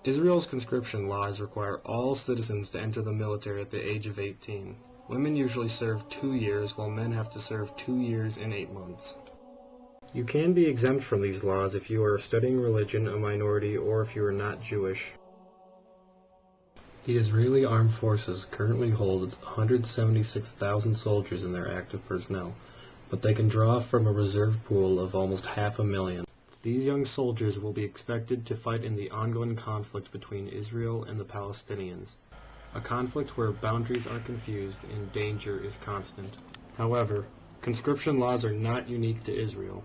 Israel's conscription laws require all citizens to enter the military at the age of 18. Women usually serve 2 years, while men have to serve 2 years and 8 months. You can be exempt from these laws if you are studying religion, a minority, or if you are not Jewish. The Israeli Armed Forces currently hold 176,000 soldiers in their active personnel, but they can draw from a reserve pool of almost 500,000. These young soldiers will be expected to fight in the ongoing conflict between Israel and the Palestinians, a conflict where boundaries are confused and danger is constant. However, conscription laws are not unique to Israel.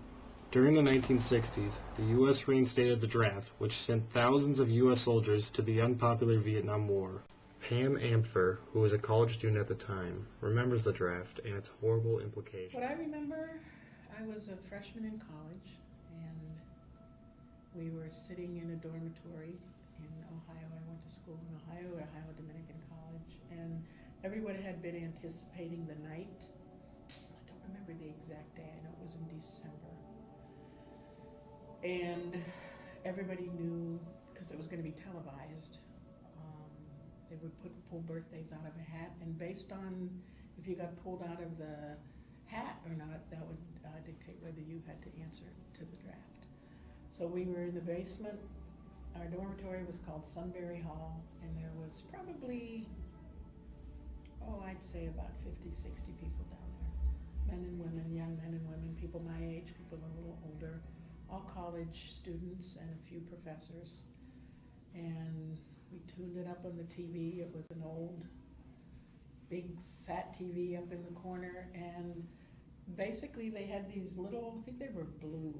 During the 1960s, the U.S. reinstated the draft, which sent thousands of U.S. soldiers to the unpopular Vietnam War. Pam Ampfer, who was a college student at the time, remembers the draft and its horrible implications. What I remember, I was a freshman in college, and we were sitting in a dormitory in Ohio. I went to school in Ohio at Ohio Dominican College, and everybody had been anticipating the night. I don't remember the exact day. I know it was in December. And everybody knew, because it was going to be televised, they would pull birthdays out of a hat, and based on if you got pulled out of the hat or not, that would dictate whether you had to answer to the draft. So we were in the basement. Our dormitory was called Sunbury Hall, and there was probably, I'd say about 50, 60 people down there. Men and women, young men and women, people my age, people a little older, all college students and a few professors. And we tuned it up on the TV. It was an old, big, fat TV up in the corner, and basically they had these little, I think they were blue,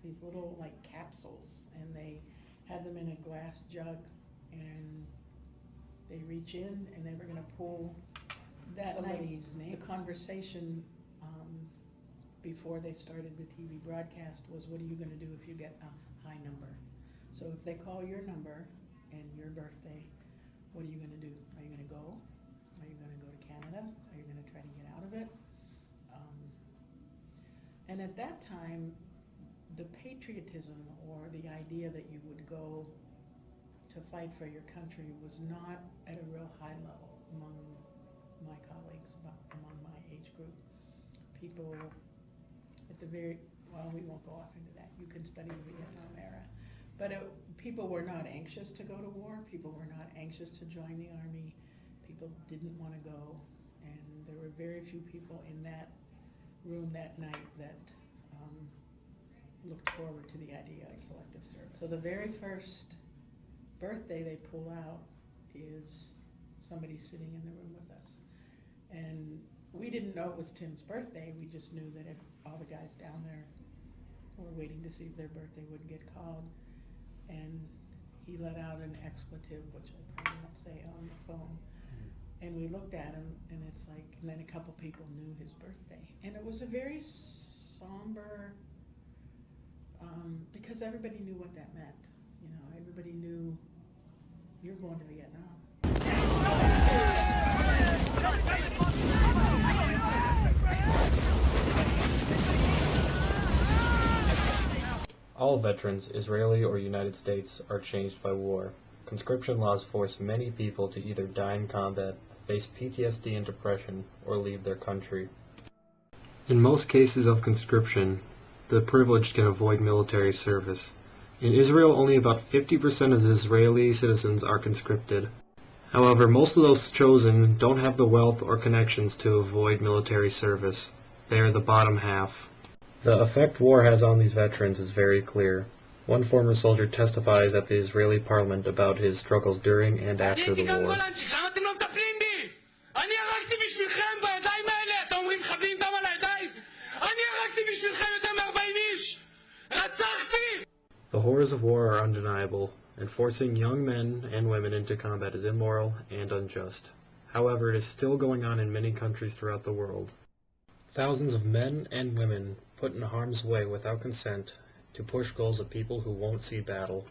these little like capsules, and they had them in a glass jug, and they reach in and they were going to pull somebody's name. The conversation before they started the TV broadcast was, what are you going to do if you get a high number? So if they call your number and your birthday, what are you going to do? Are you going to go? Are you going to go to Canada? Are you going to try to get out of it? And at that time, the patriotism or the idea that you would go to fight for your country was not at a real high level among my colleagues, among my age group. People at the we won't go off into that. You can study the Vietnam era. But people were not anxious to go to war. People were not anxious to join the army. People didn't want to go. And there were very few people in that room that night that looked forward to the idea of selective service. So the very first birthday they pull out is somebody sitting in the room with us. And we didn't know it was Tim's birthday. We just knew that if all the guys down there were waiting to see if their birthday would get called. And he let out an expletive, which I probably won't say on the phone. And we looked at him, and it's like, and then a couple people knew his birthday. And it was a very somber, because everybody knew what that meant. You know, everybody knew you're going to Vietnam. All veterans, Israeli or United States, are changed by war. Conscription laws force many people to either die in combat, face PTSD and depression, or leave their country. In most cases of conscription, the privileged can avoid military service. In Israel, only about 50% of Israeli citizens are conscripted. However, most of those chosen don't have the wealth or connections to avoid military service. They are the bottom half. The effect war has on these veterans is very clear. One former soldier testifies at the Israeli parliament about his struggles during and after the war. The horrors of war are undeniable, and forcing young men and women into combat is immoral and unjust. However, it is still going on in many countries throughout the world. Thousands of men and women put in harm's way without consent to push goals of people who won't see battle.